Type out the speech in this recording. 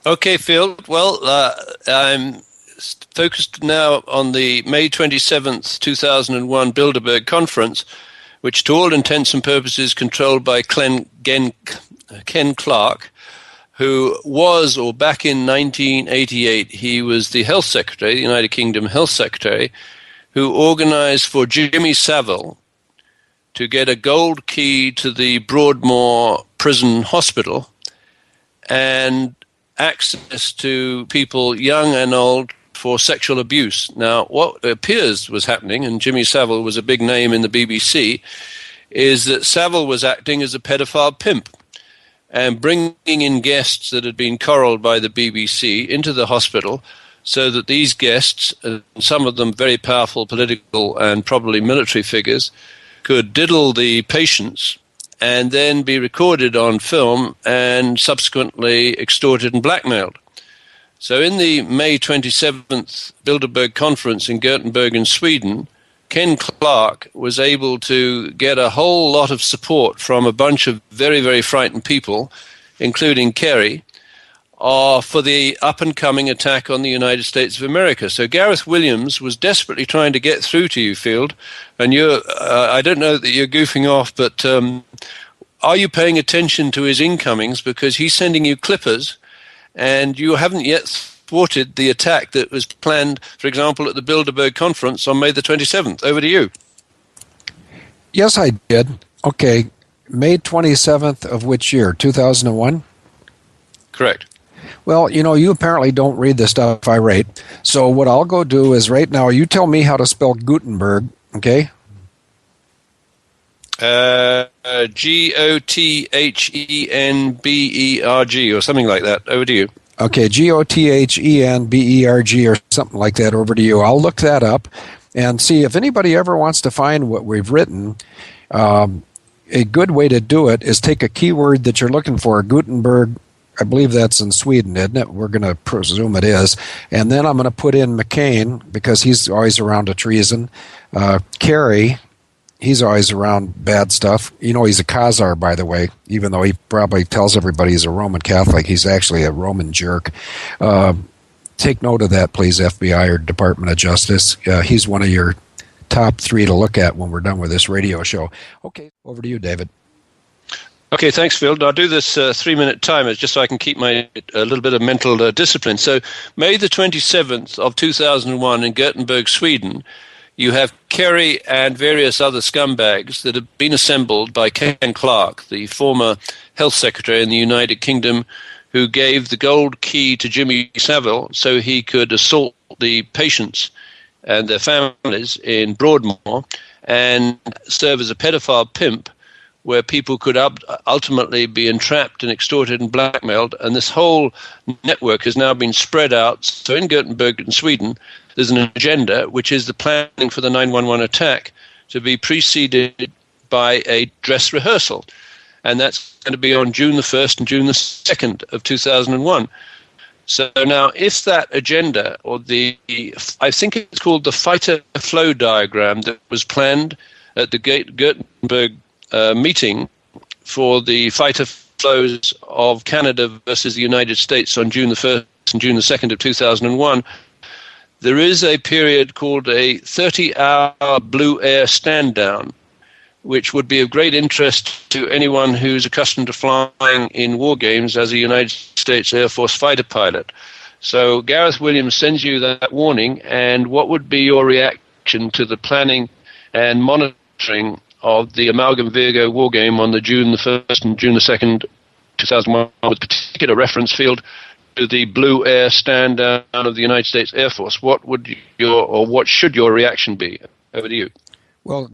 Okay, Phil. Well, I'm focused now on the May 27th, 2001 Bilderberg conference, which to all intents and purposes controlled by Ken Clark, who was, or back in 1988, he was the Health Secretary, the United Kingdom Health Secretary, who organized for Jimmy Savile to get a gold key to the Broadmoor Prison Hospital and access to people young and old for sexual abuse. Now, what appears was happening, and Jimmy Savile was a big name in the BBC, is that Savile was acting as a pedophile pimp and bringing in guests that had been corralled by the BBC into the hospital so that these guests, some of them very powerful political and probably military figures, could diddle the patients and then be recorded on film and subsequently extorted and blackmailed. So in the May 27th Bilderberg conference in Gothenburg in Sweden, Ken Clark was able to get a whole lot of support from a bunch of very, very frightened people, including Kerry, for the up-and-coming attack on the United States of America. So Gareth Williams was desperately trying to get through to you, Field, and I don't know that you're goofing off, but are you paying attention to his incomings? Because he's sending you clippers, and you haven't yet thwarted the attack that was planned, for example, at the Bilderberg conference on May the 27th. Over to you. Yes, I did. Okay, May 27th of which year? 2001? Correct. Well, you apparently don't read the stuff I write. So what I'll go do is right now, you tell me how to spell Gutenberg, okay? Gothenberg or something like that. Over to you. Okay, Gothenberg or something like that. Over to you. I'll look that up and see if anybody ever wants to find what we've written. A good way to do it is take a keyword that you're looking for, Gutenberg. I believe that's in Sweden, isn't it? We're going to presume it is. And then I'm going to put in McCain, because he's always around a treason. Kerry, he's always around bad stuff. He's a Khazar, by the way, even though he probably tells everybody he's a Roman Catholic. He's actually a Roman jerk. Take note of that, please, FBI or Department of Justice. He's one of your top 3 to look at when we're done with this radio show. Okay, over to you, David. Okay, thanks, Phil. I'll do this 3-minute timer just so I can keep a little bit of mental discipline. So May the 27th of 2001 in Gothenburg, Sweden, you have Kerry and various other scumbags that have been assembled by Ken Clark, the former health secretary in the United Kingdom, who gave the gold key to Jimmy Savile so he could assault the patients and their families in Broadmoor and serve as a pedophile pimp, where people could ultimately be entrapped and extorted and blackmailed. And this whole network has now been spread out. So in Gothenburg in Sweden, there's an agenda, which is the planning for the 9/11 attack, to be preceded by a dress rehearsal. And that's going to be on June the 1st and June the 2nd of 2001. So now, if that agenda, or I think it's called the fighter flow diagram that was planned at the Gothenburg meeting for the fighter flows of Canada versus the United States on June the 1st and June the 2nd of 2001, there is a period called a 30-hour blue air stand-down, which would be of great interest to anyone who's accustomed to flying in war games as a United States Air Force fighter pilot. So Gareth Williams sends you that warning, and what would be your reaction to the planning and monitoring of the Amalgam Virgo war game on the June the 1st and June the 2nd, 2001, with particular reference field to the blue air stand down of the United States Air Force? What should your reaction be? Over to you. Well,